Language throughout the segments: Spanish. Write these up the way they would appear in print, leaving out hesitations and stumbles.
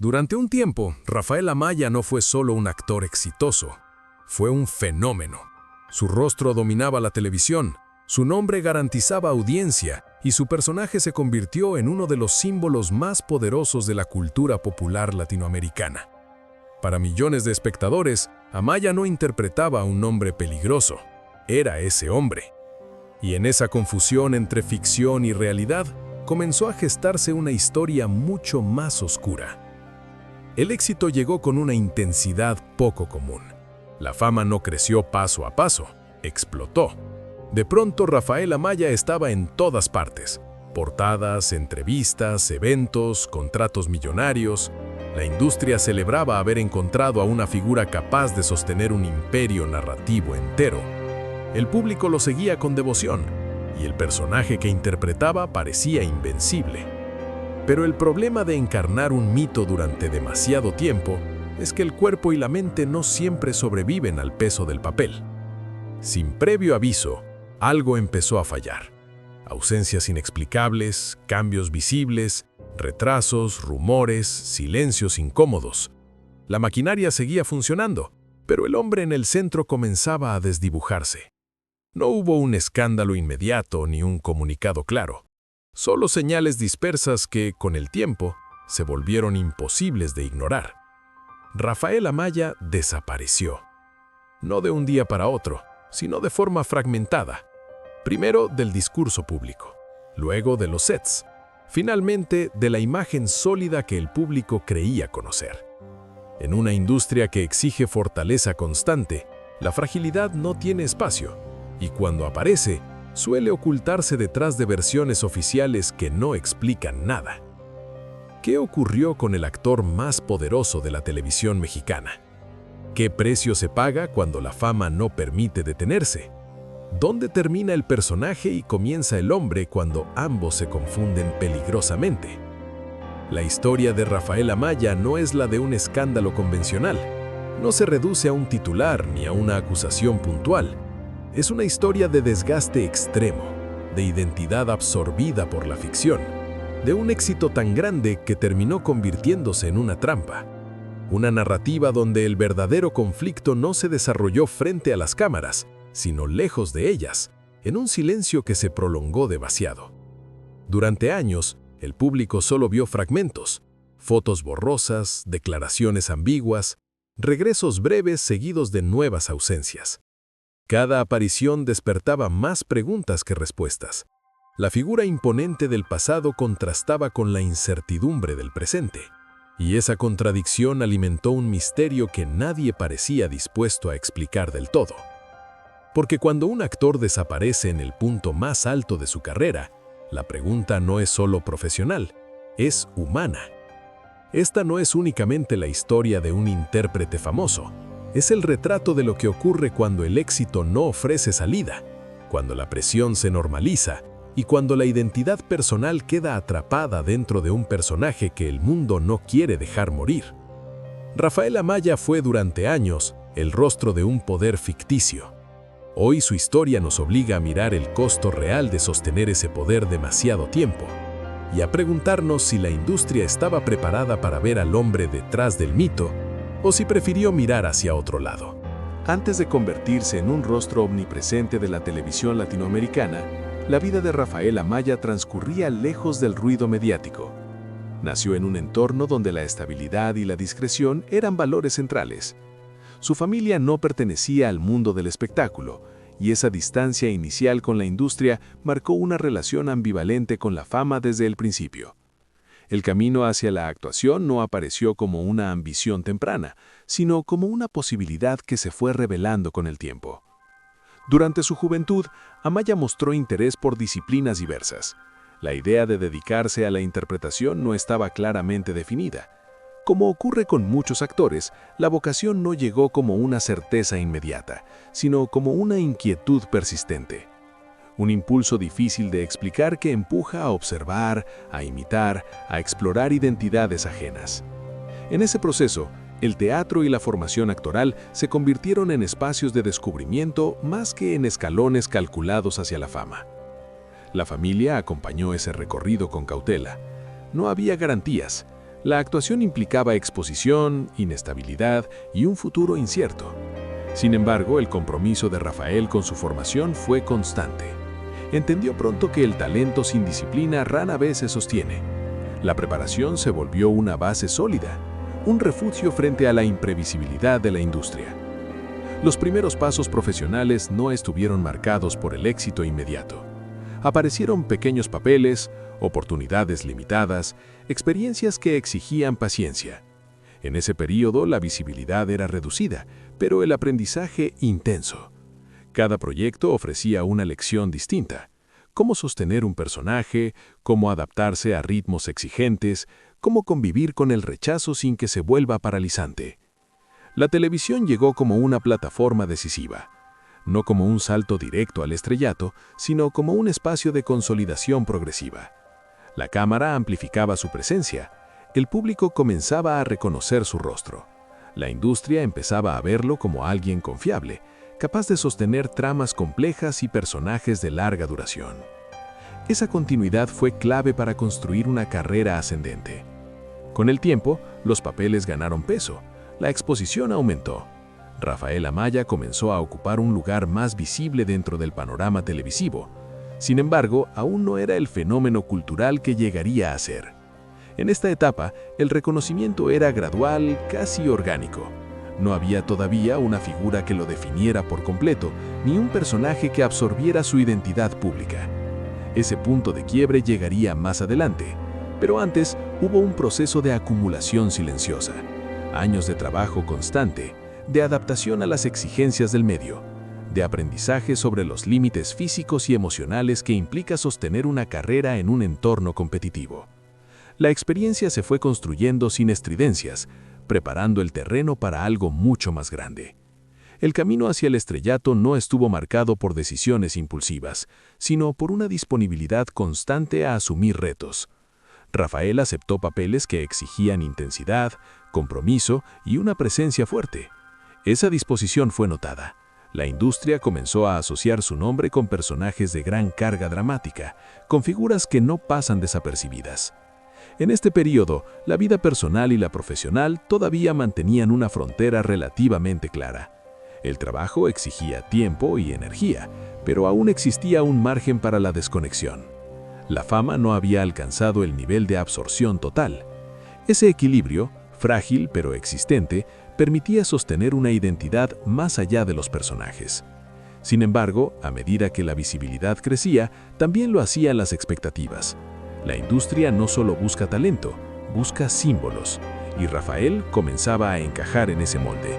Durante un tiempo, Rafael Amaya no fue solo un actor exitoso, fue un fenómeno. Su rostro dominaba la televisión, su nombre garantizaba audiencia y su personaje se convirtió en uno de los símbolos más poderosos de la cultura popular latinoamericana. Para millones de espectadores, Amaya no interpretaba a un hombre peligroso, era ese hombre. Y en esa confusión entre ficción y realidad, comenzó a gestarse una historia mucho más oscura. El éxito llegó con una intensidad poco común. La fama no creció paso a paso, explotó. De pronto Rafael Amaya estaba en todas partes. Portadas, entrevistas, eventos, contratos millonarios. La industria celebraba haber encontrado a una figura capaz de sostener un imperio narrativo entero. El público lo seguía con devoción, y el personaje que interpretaba parecía invencible. Pero el problema de encarnar un mito durante demasiado tiempo es que el cuerpo y la mente no siempre sobreviven al peso del papel. Sin previo aviso, algo empezó a fallar. Ausencias inexplicables, cambios visibles, retrasos, rumores, silencios incómodos. La maquinaria seguía funcionando, pero el hombre en el centro comenzaba a desdibujarse. No hubo un escándalo inmediato ni un comunicado claro. Solo señales dispersas que, con el tiempo, se volvieron imposibles de ignorar. Rafael Amaya desapareció. No de un día para otro, sino de forma fragmentada. Primero del discurso público, luego de los sets, finalmente de la imagen sólida que el público creía conocer. En una industria que exige fortaleza constante, la fragilidad no tiene espacio, y cuando aparece, suele ocultarse detrás de versiones oficiales que no explican nada. ¿Qué ocurrió con el actor más poderoso de la televisión mexicana? ¿Qué precio se paga cuando la fama no permite detenerse? ¿Dónde termina el personaje y comienza el hombre cuando ambos se confunden peligrosamente? La historia de Rafael Amaya no es la de un escándalo convencional. No se reduce a un titular ni a una acusación puntual. Es una historia de desgaste extremo, de identidad absorbida por la ficción, de un éxito tan grande que terminó convirtiéndose en una trampa. Una narrativa donde el verdadero conflicto no se desarrolló frente a las cámaras, sino lejos de ellas, en un silencio que se prolongó demasiado. Durante años, el público solo vio fragmentos, fotos borrosas, declaraciones ambiguas, regresos breves seguidos de nuevas ausencias. Cada aparición despertaba más preguntas que respuestas. La figura imponente del pasado contrastaba con la incertidumbre del presente, y esa contradicción alimentó un misterio que nadie parecía dispuesto a explicar del todo. Porque cuando un actor desaparece en el punto más alto de su carrera, la pregunta no es solo profesional, es humana. Esta no es únicamente la historia de un intérprete famoso, es el retrato de lo que ocurre cuando el éxito no ofrece salida, cuando la presión se normaliza y cuando la identidad personal queda atrapada dentro de un personaje que el mundo no quiere dejar morir. Rafael Amaya fue durante años el rostro de un poder ficticio. Hoy su historia nos obliga a mirar el costo real de sostener ese poder demasiado tiempo y a preguntarnos si la industria estaba preparada para ver al hombre detrás del mito o si prefirió mirar hacia otro lado. Antes de convertirse en un rostro omnipresente de la televisión latinoamericana, la vida de Rafael Amaya transcurría lejos del ruido mediático. Nació en un entorno donde la estabilidad y la discreción eran valores centrales. Su familia no pertenecía al mundo del espectáculo, y esa distancia inicial con la industria marcó una relación ambivalente con la fama desde el principio. El camino hacia la actuación no apareció como una ambición temprana, sino como una posibilidad que se fue revelando con el tiempo. Durante su juventud, Amaya mostró interés por disciplinas diversas. La idea de dedicarse a la interpretación no estaba claramente definida. Como ocurre con muchos actores, la vocación no llegó como una certeza inmediata, sino como una inquietud persistente. Un impulso difícil de explicar que empuja a observar, a imitar, a explorar identidades ajenas. En ese proceso, el teatro y la formación actoral se convirtieron en espacios de descubrimiento más que en escalones calculados hacia la fama. La familia acompañó ese recorrido con cautela. No había garantías, La actuación implicaba exposición, inestabilidad y un futuro incierto. Sin embargo, el compromiso de Rafael con su formación fue constante. Entendió pronto que el talento sin disciplina rara vez se sostiene. La preparación se volvió una base sólida, un refugio frente a la imprevisibilidad de la industria. Los primeros pasos profesionales no estuvieron marcados por el éxito inmediato. Aparecieron pequeños papeles, oportunidades limitadas, experiencias que exigían paciencia. En ese periodo la visibilidad era reducida, pero el aprendizaje intenso. Cada proyecto ofrecía una lección distinta. Cómo sostener un personaje, cómo adaptarse a ritmos exigentes, cómo convivir con el rechazo sin que se vuelva paralizante. La televisión llegó como una plataforma decisiva, no como un salto directo al estrellato, sino como un espacio de consolidación progresiva. La cámara amplificaba su presencia, el público comenzaba a reconocer su rostro. La industria empezaba a verlo como alguien confiable, capaz de sostener tramas complejas y personajes de larga duración. Esa continuidad fue clave para construir una carrera ascendente. Con el tiempo, los papeles ganaron peso, la exposición aumentó. Rafael Amaya comenzó a ocupar un lugar más visible dentro del panorama televisivo. Sin embargo, aún no era el fenómeno cultural que llegaría a ser. En esta etapa, el reconocimiento era gradual, casi orgánico. No había todavía una figura que lo definiera por completo, ni un personaje que absorbiera su identidad pública. Ese punto de quiebre llegaría más adelante, pero antes hubo un proceso de acumulación silenciosa, años de trabajo constante, de adaptación a las exigencias del medio, de aprendizaje sobre los límites físicos y emocionales que implica sostener una carrera en un entorno competitivo. La experiencia se fue construyendo sin estridencias, preparando el terreno para algo mucho más grande. El camino hacia el estrellato no estuvo marcado por decisiones impulsivas, sino por una disponibilidad constante a asumir retos. Rafael aceptó papeles que exigían intensidad, compromiso y una presencia fuerte. Esa disposición fue notada. La industria comenzó a asociar su nombre con personajes de gran carga dramática, con figuras que no pasan desapercibidas. En este periodo, la vida personal y la profesional todavía mantenían una frontera relativamente clara. El trabajo exigía tiempo y energía, pero aún existía un margen para la desconexión. La fama no había alcanzado el nivel de absorción total. Ese equilibrio, frágil pero existente, permitía sostener una identidad más allá de los personajes. Sin embargo, a medida que la visibilidad crecía, también lo hacían las expectativas. La industria no solo busca talento, busca símbolos, y Rafael comenzaba a encajar en ese molde.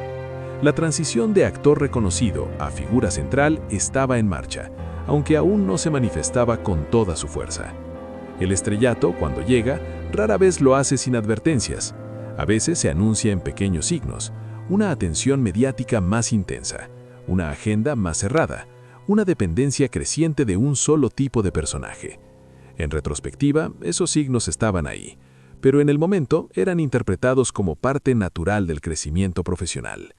La transición de actor reconocido a figura central estaba en marcha, aunque aún no se manifestaba con toda su fuerza. El estrellato, cuando llega, rara vez lo hace sin advertencias. A veces se anuncia en pequeños signos, una atención mediática más intensa, una agenda más cerrada, una dependencia creciente de un solo tipo de personaje. En retrospectiva, esos signos estaban ahí, pero en el momento eran interpretados como parte natural del crecimiento profesional.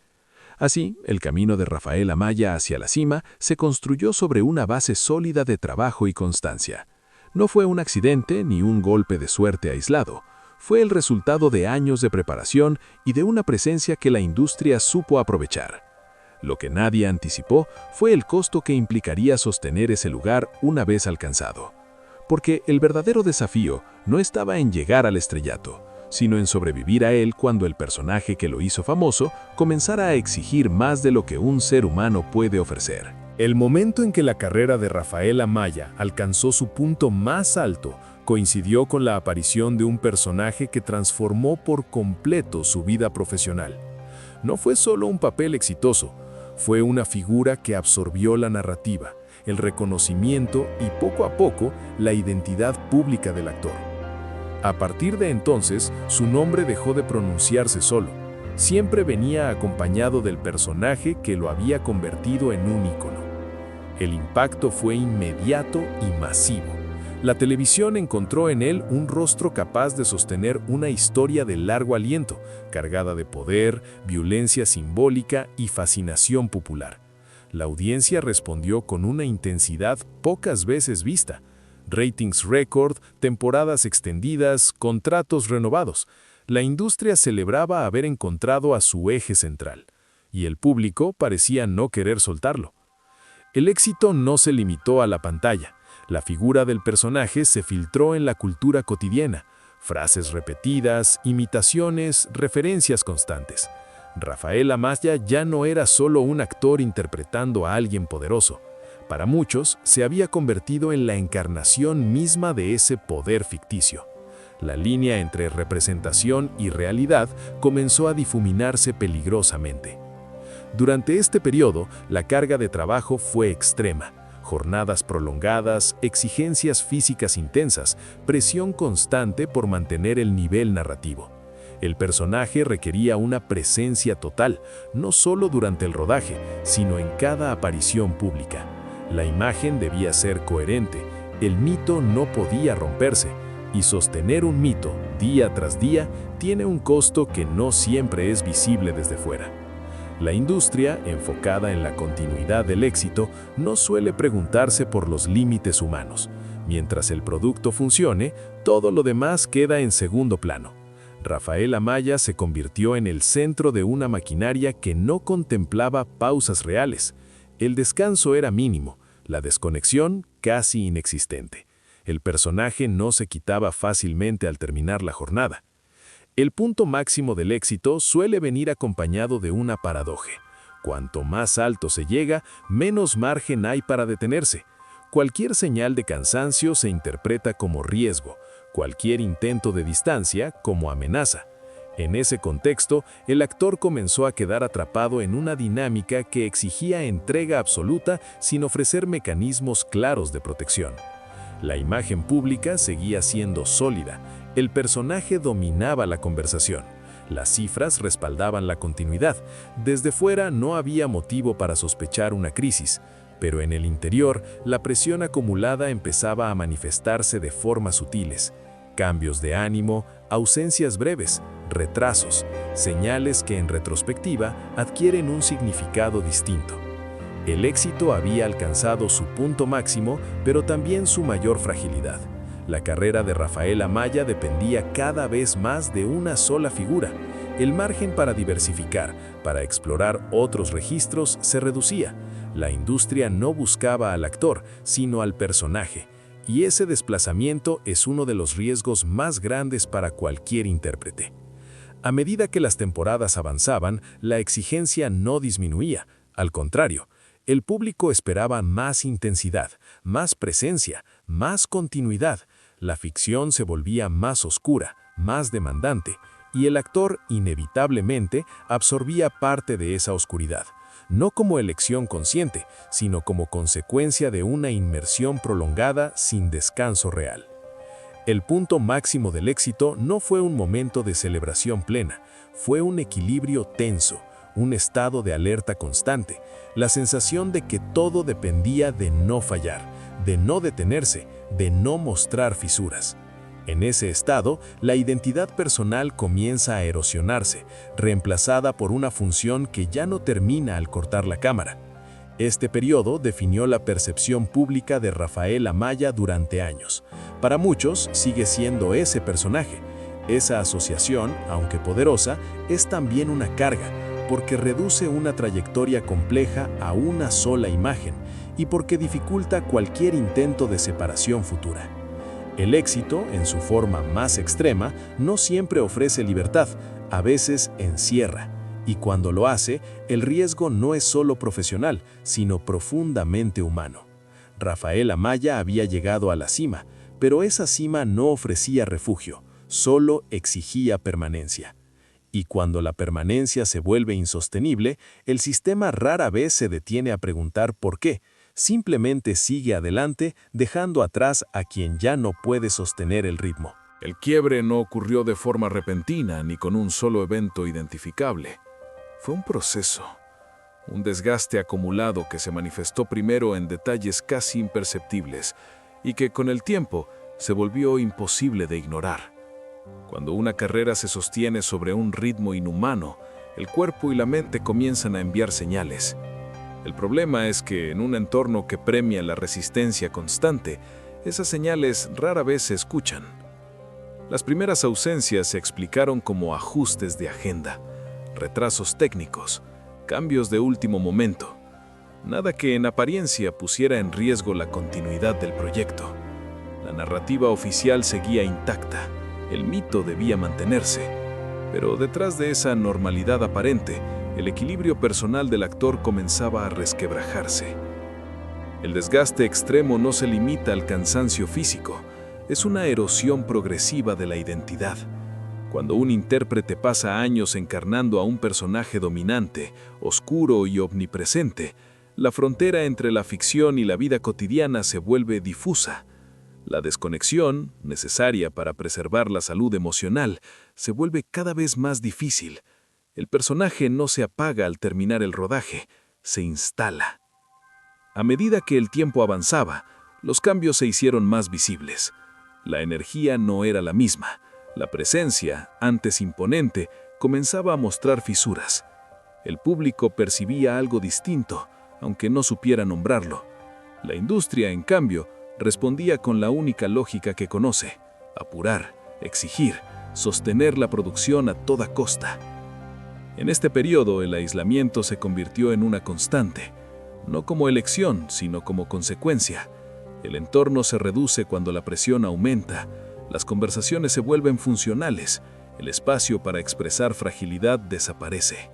Así, el camino de Rafael Amaya hacia la cima se construyó sobre una base sólida de trabajo y constancia. No fue un accidente ni un golpe de suerte aislado. Fue el resultado de años de preparación y de una presencia que la industria supo aprovechar. Lo que nadie anticipó fue el costo que implicaría sostener ese lugar una vez alcanzado. Porque el verdadero desafío no estaba en llegar al estrellato, sino en sobrevivir a él cuando el personaje que lo hizo famoso comenzara a exigir más de lo que un ser humano puede ofrecer. El momento en que la carrera de Rafael Amaya alcanzó su punto más alto coincidió con la aparición de un personaje que transformó por completo su vida profesional. No fue solo un papel exitoso, fue una figura que absorbió la narrativa, el reconocimiento y poco a poco la identidad pública del actor. A partir de entonces, su nombre dejó de pronunciarse solo. Siempre venía acompañado del personaje que lo había convertido en un ícono. El impacto fue inmediato y masivo. La televisión encontró en él un rostro capaz de sostener una historia de largo aliento, cargada de poder, violencia simbólica y fascinación popular. La audiencia respondió con una intensidad pocas veces vista. Ratings récord, temporadas extendidas, contratos renovados. La industria celebraba haber encontrado a su eje central, y el público parecía no querer soltarlo. El éxito no se limitó a la pantalla. La figura del personaje se filtró en la cultura cotidiana. Frases repetidas, imitaciones, referencias constantes. Rafael Amaya ya no era solo un actor interpretando a alguien poderoso. Para muchos, se había convertido en la encarnación misma de ese poder ficticio. La línea entre representación y realidad comenzó a difuminarse peligrosamente. Durante este periodo, la carga de trabajo fue extrema. Jornadas prolongadas, exigencias físicas intensas, presión constante por mantener el nivel narrativo. El personaje requería una presencia total, no solo durante el rodaje, sino en cada aparición pública. La imagen debía ser coherente, el mito no podía romperse, y sostener un mito día tras día tiene un costo que no siempre es visible desde fuera. La industria, enfocada en la continuidad del éxito, no suele preguntarse por los límites humanos. Mientras el producto funcione, todo lo demás queda en segundo plano. Rafael Amaya se convirtió en el centro de una maquinaria que no contemplaba pausas reales. El descanso era mínimo, la desconexión casi inexistente. El personaje no se quitaba fácilmente al terminar la jornada. El punto máximo del éxito suele venir acompañado de una paradoja. Cuanto más alto se llega, menos margen hay para detenerse. Cualquier señal de cansancio se interpreta como riesgo, cualquier intento de distancia como amenaza. En ese contexto, el actor comenzó a quedar atrapado en una dinámica que exigía entrega absoluta sin ofrecer mecanismos claros de protección. La imagen pública seguía siendo sólida, el personaje dominaba la conversación, las cifras respaldaban la continuidad, desde fuera no había motivo para sospechar una crisis, pero en el interior la presión acumulada empezaba a manifestarse de formas sutiles. Cambios de ánimo, ausencias breves, retrasos, señales que en retrospectiva adquieren un significado distinto. El éxito había alcanzado su punto máximo, pero también su mayor fragilidad. La carrera de Rafael Amaya dependía cada vez más de una sola figura. El margen para diversificar, para explorar otros registros, se reducía. La industria no buscaba al actor, sino al personaje. Y ese desplazamiento es uno de los riesgos más grandes para cualquier intérprete. A medida que las temporadas avanzaban, la exigencia no disminuía. Al contrario, el público esperaba más intensidad, más presencia, más continuidad. La ficción se volvía más oscura, más demandante, y el actor inevitablemente absorbía parte de esa oscuridad, no como elección consciente, sino como consecuencia de una inmersión prolongada sin descanso real. El punto máximo del éxito no fue un momento de celebración plena, fue un equilibrio tenso, un estado de alerta constante, la sensación de que todo dependía de no fallar, de no detenerse, de no mostrar fisuras. En ese estado, la identidad personal comienza a erosionarse, reemplazada por una función que ya no termina al cortar la cámara. Este periodo definió la percepción pública de Rafael Amaya durante años. Para muchos, sigue siendo ese personaje. Esa asociación, aunque poderosa, es también una carga, porque reduce una trayectoria compleja a una sola imagen y porque dificulta cualquier intento de separación futura. El éxito, en su forma más extrema, no siempre ofrece libertad, a veces encierra, y cuando lo hace, el riesgo no es solo profesional, sino profundamente humano. Rafael Amaya había llegado a la cima, pero esa cima no ofrecía refugio, solo exigía permanencia. Y cuando la permanencia se vuelve insostenible, el sistema rara vez se detiene a preguntar por qué, simplemente sigue adelante dejando atrás a quien ya no puede sostener el ritmo. El quiebre no ocurrió de forma repentina ni con un solo evento identificable. Fue un proceso, un desgaste acumulado que se manifestó primero en detalles casi imperceptibles y que con el tiempo se volvió imposible de ignorar. Cuando una carrera se sostiene sobre un ritmo inhumano, el cuerpo y la mente comienzan a enviar señales. El problema es que en un entorno que premia la resistencia constante, esas señales rara vez se escuchan. Las primeras ausencias se explicaron como ajustes de agenda, retrasos técnicos, cambios de último momento. Nada que en apariencia pusiera en riesgo la continuidad del proyecto. La narrativa oficial seguía intacta, el mito debía mantenerse, pero detrás de esa normalidad aparente, el equilibrio personal del actor comenzaba a resquebrajarse. El desgaste extremo no se limita al cansancio físico, es una erosión progresiva de la identidad. Cuando un intérprete pasa años encarnando a un personaje dominante, oscuro y omnipresente, la frontera entre la ficción y la vida cotidiana se vuelve difusa. La desconexión, necesaria para preservar la salud emocional, se vuelve cada vez más difícil. El personaje no se apaga al terminar el rodaje, se instala. A medida que el tiempo avanzaba, los cambios se hicieron más visibles. La energía no era la misma. La presencia, antes imponente, comenzaba a mostrar fisuras. El público percibía algo distinto, aunque no supiera nombrarlo. La industria, en cambio, respondía con la única lógica que conoce: apurar, exigir, sostener la producción a toda costa. En este periodo, el aislamiento se convirtió en una constante, no como elección, sino como consecuencia. El entorno se reduce cuando la presión aumenta, las conversaciones se vuelven funcionales, el espacio para expresar fragilidad desaparece.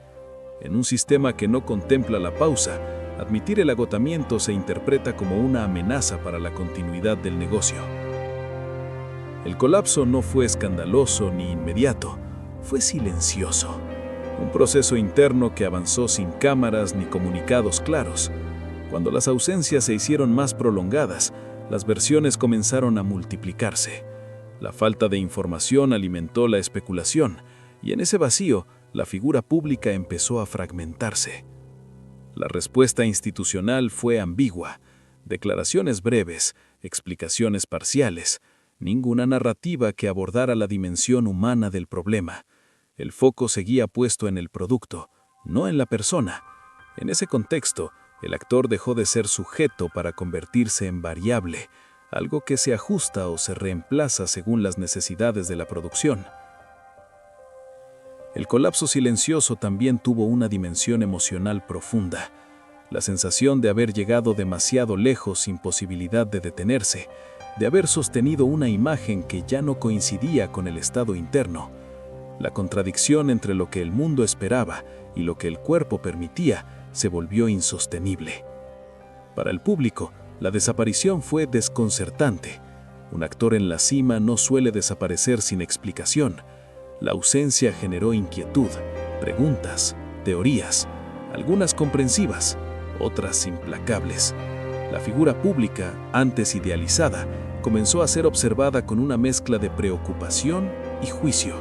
En un sistema que no contempla la pausa, admitir el agotamiento se interpreta como una amenaza para la continuidad del negocio. El colapso no fue escandaloso ni inmediato, fue silencioso. Un proceso interno que avanzó sin cámaras ni comunicados claros. Cuando las ausencias se hicieron más prolongadas, las versiones comenzaron a multiplicarse. La falta de información alimentó la especulación, y en ese vacío, la figura pública empezó a fragmentarse. La respuesta institucional fue ambigua, declaraciones breves, explicaciones parciales, ninguna narrativa que abordara la dimensión humana del problema. El foco seguía puesto en el producto, no en la persona. En ese contexto, el actor dejó de ser sujeto para convertirse en variable, algo que se ajusta o se reemplaza según las necesidades de la producción. El colapso silencioso también tuvo una dimensión emocional profunda, la sensación de haber llegado demasiado lejos sin posibilidad de detenerse, de haber sostenido una imagen que ya no coincidía con el estado interno. La contradicción entre lo que el mundo esperaba y lo que el cuerpo permitía se volvió insostenible. Para el público, la desaparición fue desconcertante. Un actor en la cima no suele desaparecer sin explicación. La ausencia generó inquietud, preguntas, teorías, algunas comprensivas, otras implacables. La figura pública, antes idealizada, comenzó a ser observada con una mezcla de preocupación y juicio.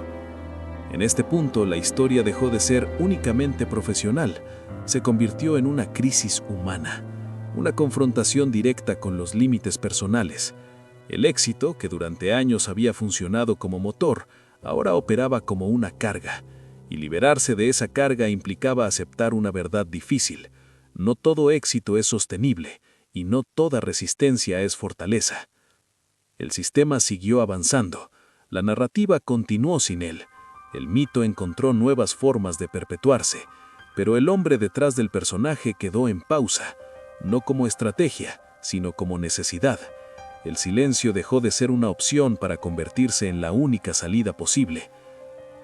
En este punto, la historia dejó de ser únicamente profesional, se convirtió en una crisis humana, una confrontación directa con los límites personales. El éxito, que durante años había funcionado como motor, ahora operaba como una carga, y liberarse de esa carga implicaba aceptar una verdad difícil. No todo éxito es sostenible, y no toda resistencia es fortaleza. El sistema siguió avanzando, la narrativa continuó sin él, el mito encontró nuevas formas de perpetuarse, pero el hombre detrás del personaje quedó en pausa, no como estrategia, sino como necesidad. El silencio dejó de ser una opción para convertirse en la única salida posible.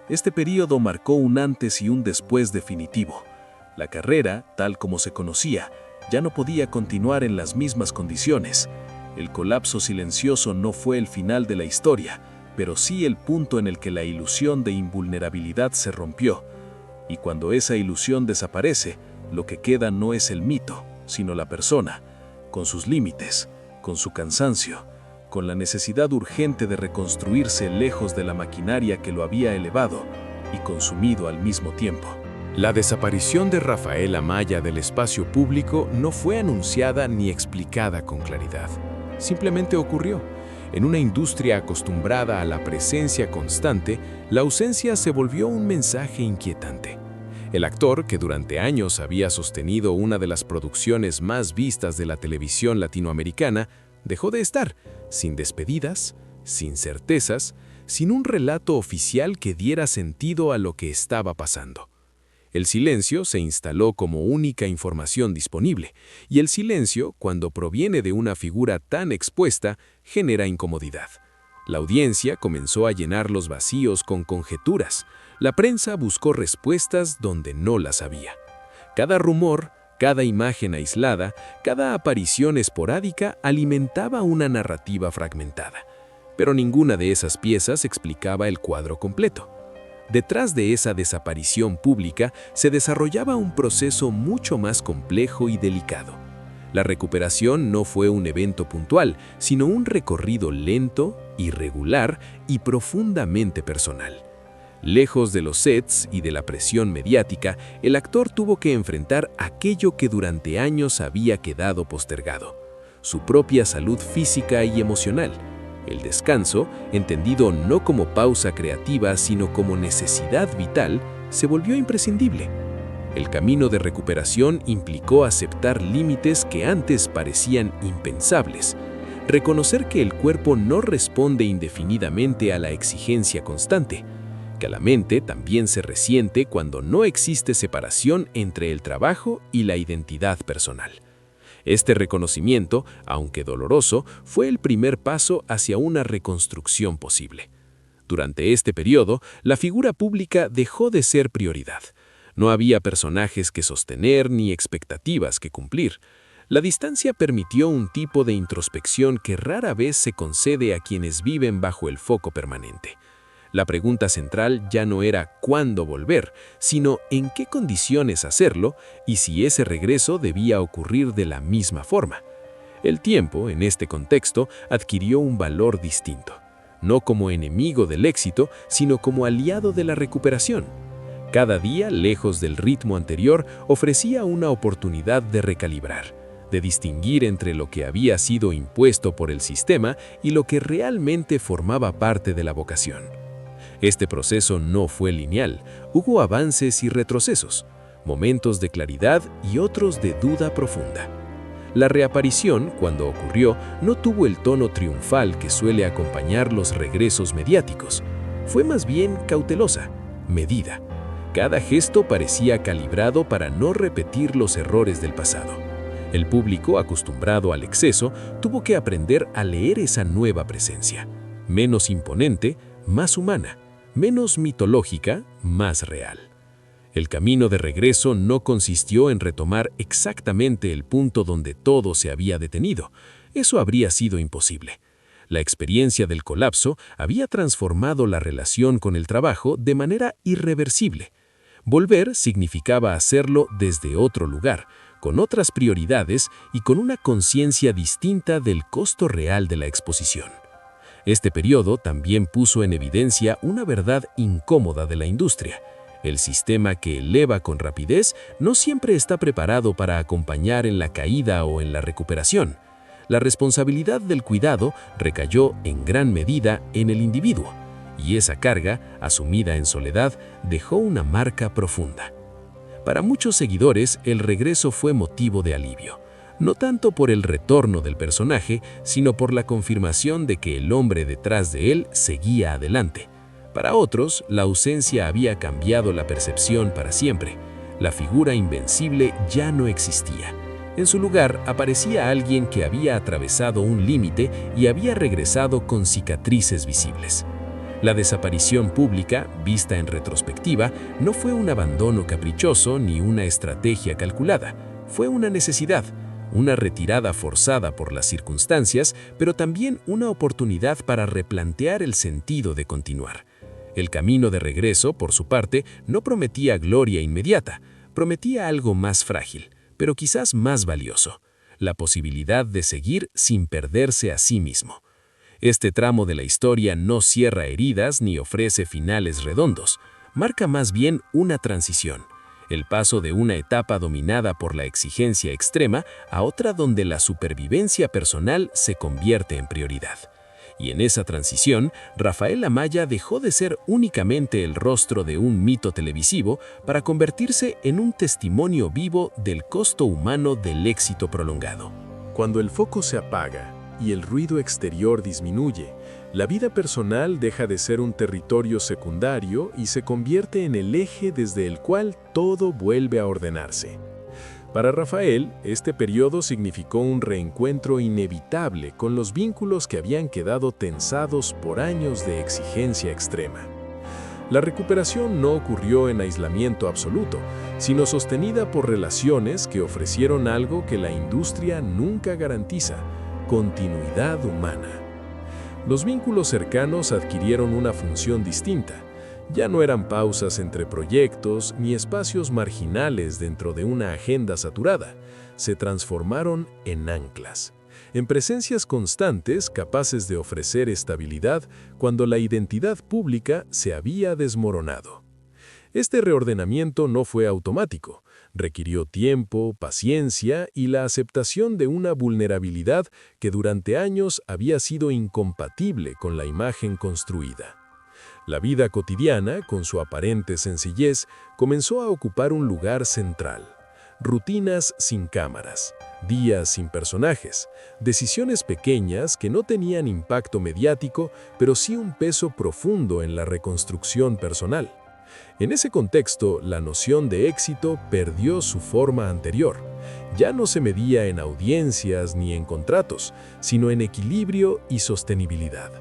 Este período marcó un antes y un después definitivo. La carrera, tal como se conocía, ya no podía continuar en las mismas condiciones. El colapso silencioso no fue el final de la historia, pero sí el punto en el que la ilusión de invulnerabilidad se rompió. Y cuando esa ilusión desaparece, lo que queda no es el mito, sino la persona, con sus límites, con su cansancio, con la necesidad urgente de reconstruirse lejos de la maquinaria que lo había elevado y consumido al mismo tiempo. La desaparición de Rafael Amaya del espacio público no fue anunciada ni explicada con claridad. Simplemente ocurrió. En una industria acostumbrada a la presencia constante, la ausencia se volvió un mensaje inquietante. El actor, que durante años había sostenido una de las producciones más vistas de la televisión latinoamericana, dejó de estar, sin despedidas, sin certezas, sin un relato oficial que diera sentido a lo que estaba pasando. El silencio se instaló como única información disponible, y el silencio, cuando proviene de una figura tan expuesta, genera incomodidad. La audiencia comenzó a llenar los vacíos con conjeturas. La prensa buscó respuestas donde no las había. Cada rumor, cada imagen aislada, cada aparición esporádica alimentaba una narrativa fragmentada. Pero ninguna de esas piezas explicaba el cuadro completo. Detrás de esa desaparición pública se desarrollaba un proceso mucho más complejo y delicado. La recuperación no fue un evento puntual, sino un recorrido lento, irregular y profundamente personal. Lejos de los sets y de la presión mediática, el actor tuvo que enfrentar aquello que durante años había quedado postergado: su propia salud física y emocional. El descanso, entendido no como pausa creativa, sino como necesidad vital, se volvió imprescindible. El camino de recuperación implicó aceptar límites que antes parecían impensables, reconocer que el cuerpo no responde indefinidamente a la exigencia constante, que la mente también se resiente cuando no existe separación entre el trabajo y la identidad personal. Este reconocimiento, aunque doloroso, fue el primer paso hacia una reconstrucción posible. Durante este periodo, la figura pública dejó de ser prioridad. No había personajes que sostener ni expectativas que cumplir. La distancia permitió un tipo de introspección que rara vez se concede a quienes viven bajo el foco permanente. La pregunta central ya no era cuándo volver, sino en qué condiciones hacerlo y si ese regreso debía ocurrir de la misma forma. El tiempo, en este contexto, adquirió un valor distinto, no como enemigo del éxito, sino como aliado de la recuperación. Cada día, lejos del ritmo anterior, ofrecía una oportunidad de recalibrar, de distinguir entre lo que había sido impuesto por el sistema y lo que realmente formaba parte de la vocación. Este proceso no fue lineal, hubo avances y retrocesos, momentos de claridad y otros de duda profunda. La reaparición, cuando ocurrió, no tuvo el tono triunfal que suele acompañar los regresos mediáticos. Fue más bien cautelosa, medida. Cada gesto parecía calibrado para no repetir los errores del pasado. El público, acostumbrado al exceso, tuvo que aprender a leer esa nueva presencia, menos imponente, más humana, menos mitológica, más real. El camino de regreso no consistió en retomar exactamente el punto donde todo se había detenido. Eso habría sido imposible. La experiencia del colapso había transformado la relación con el trabajo de manera irreversible. Volver significaba hacerlo desde otro lugar, con otras prioridades y con una conciencia distinta del costo real de la exposición. Este periodo también puso en evidencia una verdad incómoda de la industria. El sistema que eleva con rapidez no siempre está preparado para acompañar en la caída o en la recuperación. La responsabilidad del cuidado recayó en gran medida en el individuo, y esa carga, asumida en soledad, dejó una marca profunda. Para muchos seguidores, el regreso fue motivo de alivio. No tanto por el retorno del personaje, sino por la confirmación de que el hombre detrás de él seguía adelante. Para otros, la ausencia había cambiado la percepción para siempre. La figura invencible ya no existía. En su lugar aparecía alguien que había atravesado un límite y había regresado con cicatrices visibles. La desaparición pública, vista en retrospectiva, no fue un abandono caprichoso ni una estrategia calculada. Fue una necesidad. Una retirada forzada por las circunstancias, pero también una oportunidad para replantear el sentido de continuar. El camino de regreso, por su parte, no prometía gloria inmediata, prometía algo más frágil, pero quizás más valioso: la posibilidad de seguir sin perderse a sí mismo. Este tramo de la historia no cierra heridas ni ofrece finales redondos, marca más bien una transición. El paso de una etapa dominada por la exigencia extrema a otra donde la supervivencia personal se convierte en prioridad. Y en esa transición, Rafael Amaya dejó de ser únicamente el rostro de un mito televisivo para convertirse en un testimonio vivo del costo humano del éxito prolongado. Cuando el foco se apaga y el ruido exterior disminuye, La vida personal deja de ser un territorio secundario y se convierte en el eje desde el cual todo vuelve a ordenarse. Para Rafael, este periodo significó un reencuentro inevitable con los vínculos que habían quedado tensados por años de exigencia extrema. La recuperación no ocurrió en aislamiento absoluto, sino sostenida por relaciones que ofrecieron algo que la industria nunca garantiza: continuidad humana. Los vínculos cercanos adquirieron una función distinta. Ya no eran pausas entre proyectos ni espacios marginales dentro de una agenda saturada. Se transformaron en anclas, en presencias constantes capaces de ofrecer estabilidad cuando la identidad pública se había desmoronado. Este reordenamiento no fue automático. Requirió tiempo, paciencia y la aceptación de una vulnerabilidad que durante años había sido incompatible con la imagen construida. La vida cotidiana, con su aparente sencillez, comenzó a ocupar un lugar central. Rutinas sin cámaras, días sin personajes, decisiones pequeñas que no tenían impacto mediático, pero sí un peso profundo en la reconstrucción personal. En ese contexto, la noción de éxito perdió su forma anterior. Ya no se medía en audiencias ni en contratos, sino en equilibrio y sostenibilidad.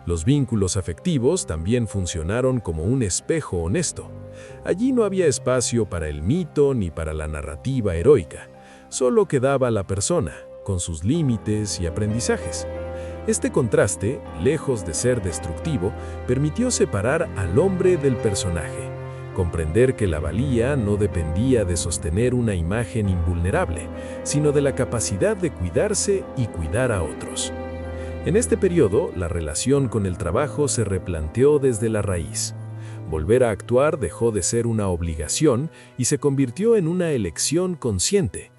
Los vínculos afectivos también funcionaron como un espejo honesto. Allí no había espacio para el mito ni para la narrativa heroica. Solo quedaba la persona, con sus límites y aprendizajes. Este contraste, lejos de ser destructivo, permitió separar al hombre del personaje, comprender que la valía no dependía de sostener una imagen invulnerable, sino de la capacidad de cuidarse y cuidar a otros. En este periodo, la relación con el trabajo se replanteó desde la raíz. Volver a actuar dejó de ser una obligación y se convirtió en una elección consciente.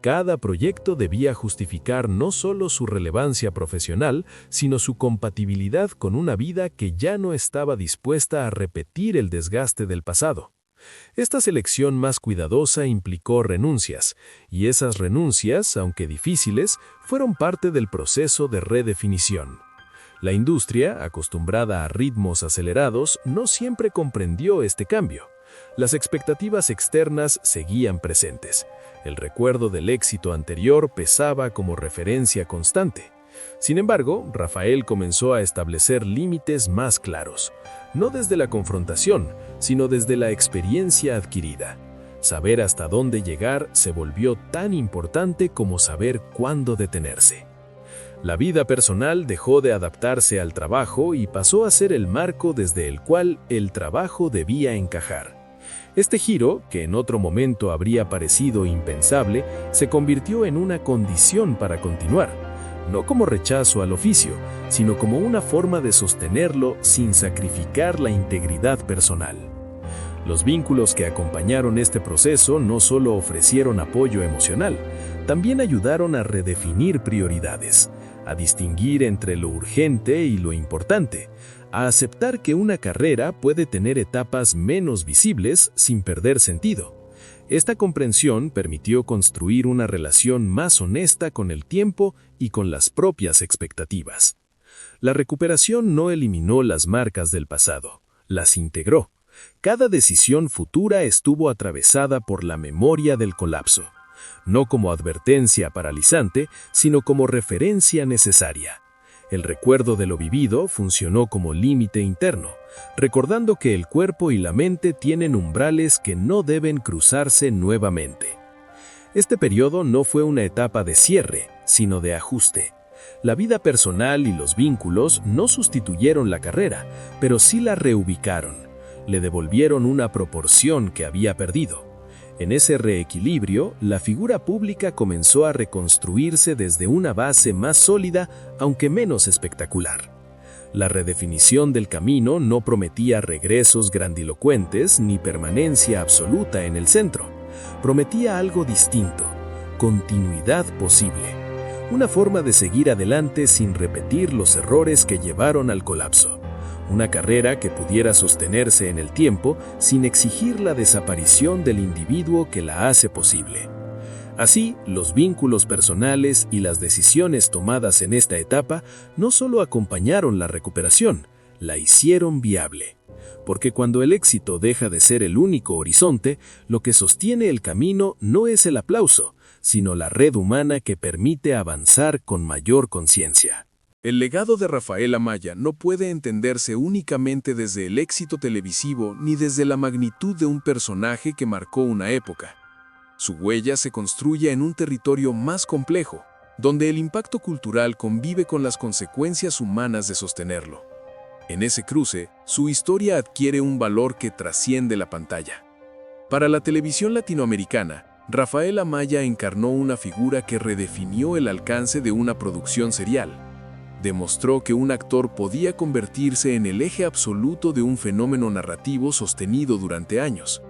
Cada proyecto debía justificar no solo su relevancia profesional, sino su compatibilidad con una vida que ya no estaba dispuesta a repetir el desgaste del pasado. Esta selección más cuidadosa implicó renuncias, y esas renuncias, aunque difíciles, fueron parte del proceso de redefinición. La industria, acostumbrada a ritmos acelerados, no siempre comprendió este cambio. Las expectativas externas seguían presentes. El recuerdo del éxito anterior pesaba como referencia constante. Sin embargo, Rafael comenzó a establecer límites más claros, no desde la confrontación, sino desde la experiencia adquirida. Saber hasta dónde llegar se volvió tan importante como saber cuándo detenerse. La vida personal dejó de adaptarse al trabajo y pasó a ser el marco desde el cual el trabajo debía encajar. Este giro, que en otro momento habría parecido impensable, se convirtió en una condición para continuar, no como rechazo al oficio, sino como una forma de sostenerlo sin sacrificar la integridad personal. Los vínculos que acompañaron este proceso no solo ofrecieron apoyo emocional, también ayudaron a redefinir prioridades, a distinguir entre lo urgente y lo importante, a aceptar que una carrera puede tener etapas menos visibles sin perder sentido. Esta comprensión permitió construir una relación más honesta con el tiempo y con las propias expectativas. La recuperación no eliminó las marcas del pasado, las integró. Cada decisión futura estuvo atravesada por la memoria del colapso, no como advertencia paralizante, sino como referencia necesaria. El recuerdo de lo vivido funcionó como límite interno, recordando que el cuerpo y la mente tienen umbrales que no deben cruzarse nuevamente. Este periodo no fue una etapa de cierre, sino de ajuste. La vida personal y los vínculos no sustituyeron la carrera, pero sí la reubicaron. Le devolvieron una proporción que había perdido. En ese reequilibrio, la figura pública comenzó a reconstruirse desde una base más sólida, aunque menos espectacular. La redefinición del camino no prometía regresos grandilocuentes ni permanencia absoluta en el centro. Prometía algo distinto, continuidad posible, una forma de seguir adelante sin repetir los errores que llevaron al colapso. Una carrera que pudiera sostenerse en el tiempo sin exigir la desaparición del individuo que la hace posible. Así, los vínculos personales y las decisiones tomadas en esta etapa no solo acompañaron la recuperación, la hicieron viable. Porque cuando el éxito deja de ser el único horizonte, lo que sostiene el camino no es el aplauso, sino la red humana que permite avanzar con mayor conciencia. El legado de Rafael Amaya no puede entenderse únicamente desde el éxito televisivo ni desde la magnitud de un personaje que marcó una época. Su huella se construye en un territorio más complejo, donde el impacto cultural convive con las consecuencias humanas de sostenerlo. En ese cruce, su historia adquiere un valor que trasciende la pantalla. Para la televisión latinoamericana, Rafael Amaya encarnó una figura que redefinió el alcance de una producción serial. Demostró que un actor podía convertirse en el eje absoluto de un fenómeno narrativo sostenido durante años.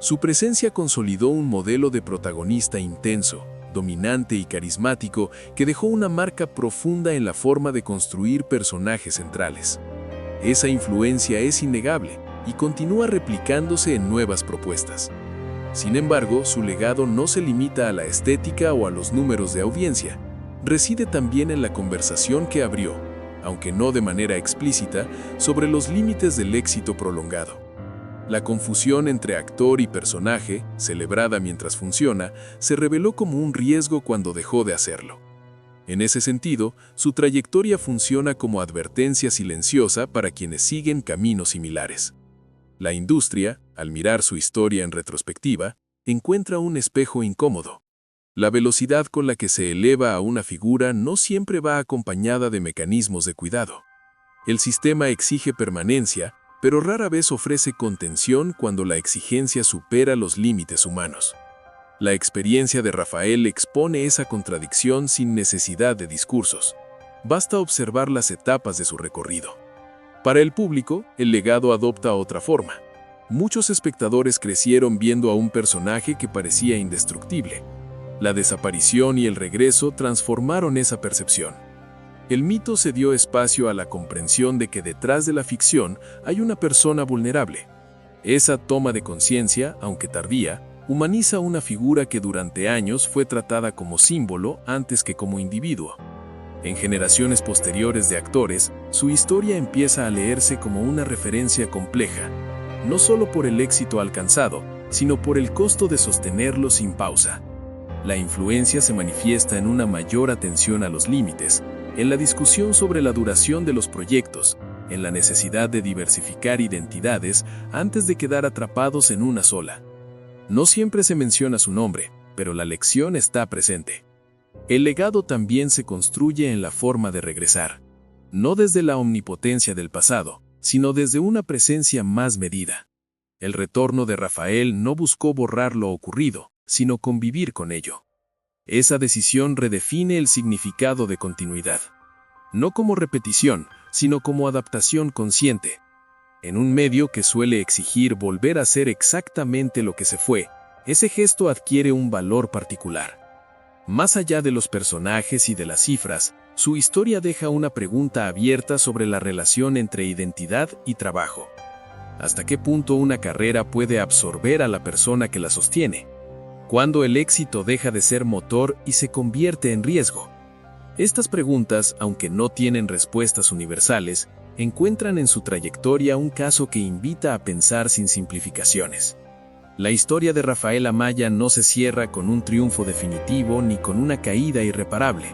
Su presencia consolidó un modelo de protagonista intenso, dominante y carismático que dejó una marca profunda en la forma de construir personajes centrales. Esa influencia es innegable y continúa replicándose en nuevas propuestas. Sin embargo, su legado no se limita a la estética o a los números de audiencia. Reside también en la conversación que abrió, aunque no de manera explícita, sobre los límites del éxito prolongado. La confusión entre actor y personaje, celebrada mientras funciona, se reveló como un riesgo cuando dejó de hacerlo. En ese sentido, su trayectoria funciona como advertencia silenciosa para quienes siguen caminos similares. La industria, al mirar su historia en retrospectiva, encuentra un espejo incómodo. La velocidad con la que se eleva a una figura no siempre va acompañada de mecanismos de cuidado. El sistema exige permanencia, pero rara vez ofrece contención cuando la exigencia supera los límites humanos. La experiencia de Rafael expone esa contradicción sin necesidad de discursos. Basta observar las etapas de su recorrido. Para el público, el legado adopta otra forma. Muchos espectadores crecieron viendo a un personaje que parecía indestructible. La desaparición y el regreso transformaron esa percepción. El mito se dio espacio a la comprensión de que detrás de la ficción hay una persona vulnerable. Esa toma de conciencia, aunque tardía, humaniza una figura que durante años fue tratada como símbolo antes que como individuo. En generaciones posteriores de actores, su historia empieza a leerse como una referencia compleja, no solo por el éxito alcanzado, sino por el costo de sostenerlo sin pausa. La influencia se manifiesta en una mayor atención a los límites, en la discusión sobre la duración de los proyectos, en la necesidad de diversificar identidades antes de quedar atrapados en una sola. No siempre se menciona su nombre, pero la lección está presente. El legado también se construye en la forma de regresar, no desde la omnipotencia del pasado, sino desde una presencia más medida. El retorno de Rafael no buscó borrar lo ocurrido, sino convivir con ello. Esa decisión redefine el significado de continuidad. No como repetición, sino como adaptación consciente. En un medio que suele exigir volver a ser exactamente lo que se fue, ese gesto adquiere un valor particular. Más allá de los personajes y de las cifras, su historia deja una pregunta abierta sobre la relación entre identidad y trabajo. ¿Hasta qué punto una carrera puede absorber a la persona que la sostiene? ¿Cuándo el éxito deja de ser motor y se convierte en riesgo? Estas preguntas, aunque no tienen respuestas universales, encuentran en su trayectoria un caso que invita a pensar sin simplificaciones. La historia de Rafael Amaya no se cierra con un triunfo definitivo ni con una caída irreparable.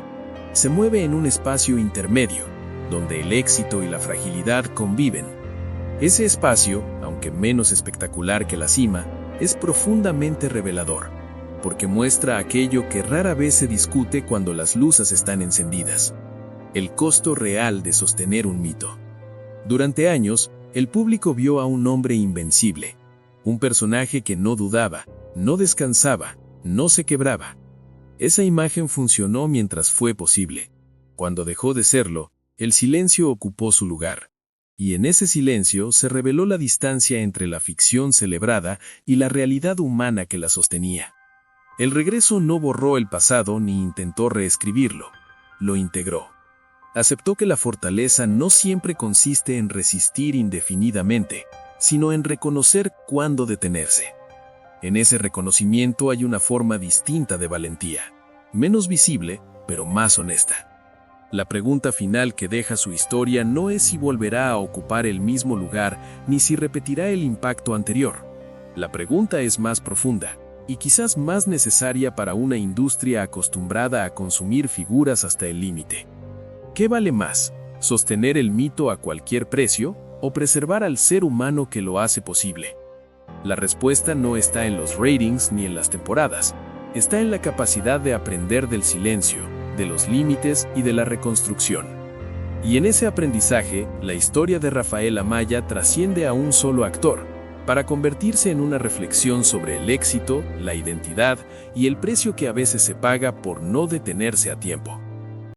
Se mueve en un espacio intermedio, donde el éxito y la fragilidad conviven. Ese espacio, aunque menos espectacular que la cima, es profundamente revelador, porque muestra aquello que rara vez se discute cuando las luces están encendidas: el costo real de sostener un mito. Durante años, el público vio a un hombre invencible, un personaje que no dudaba, no descansaba, no se quebraba. Esa imagen funcionó mientras fue posible. Cuando dejó de serlo, el silencio ocupó su lugar. Y en ese silencio se reveló la distancia entre la ficción celebrada y la realidad humana que la sostenía. El regreso no borró el pasado ni intentó reescribirlo, lo integró. Aceptó que la fortaleza no siempre consiste en resistir indefinidamente, sino en reconocer cuándo detenerse. En ese reconocimiento hay una forma distinta de valentía, menos visible, pero más honesta. La pregunta final que deja su historia no es si volverá a ocupar el mismo lugar ni si repetirá el impacto anterior. La pregunta es más profunda y quizás más necesaria para una industria acostumbrada a consumir figuras hasta el límite. ¿Qué vale más, sostener el mito a cualquier precio o preservar al ser humano que lo hace posible? La respuesta no está en los ratings ni en las temporadas, está en la capacidad de aprender del silencio, de los límites y de la reconstrucción. Y en ese aprendizaje, la historia de Rafael Amaya trasciende a un solo actor, para convertirse en una reflexión sobre el éxito, la identidad y el precio que a veces se paga por no detenerse a tiempo.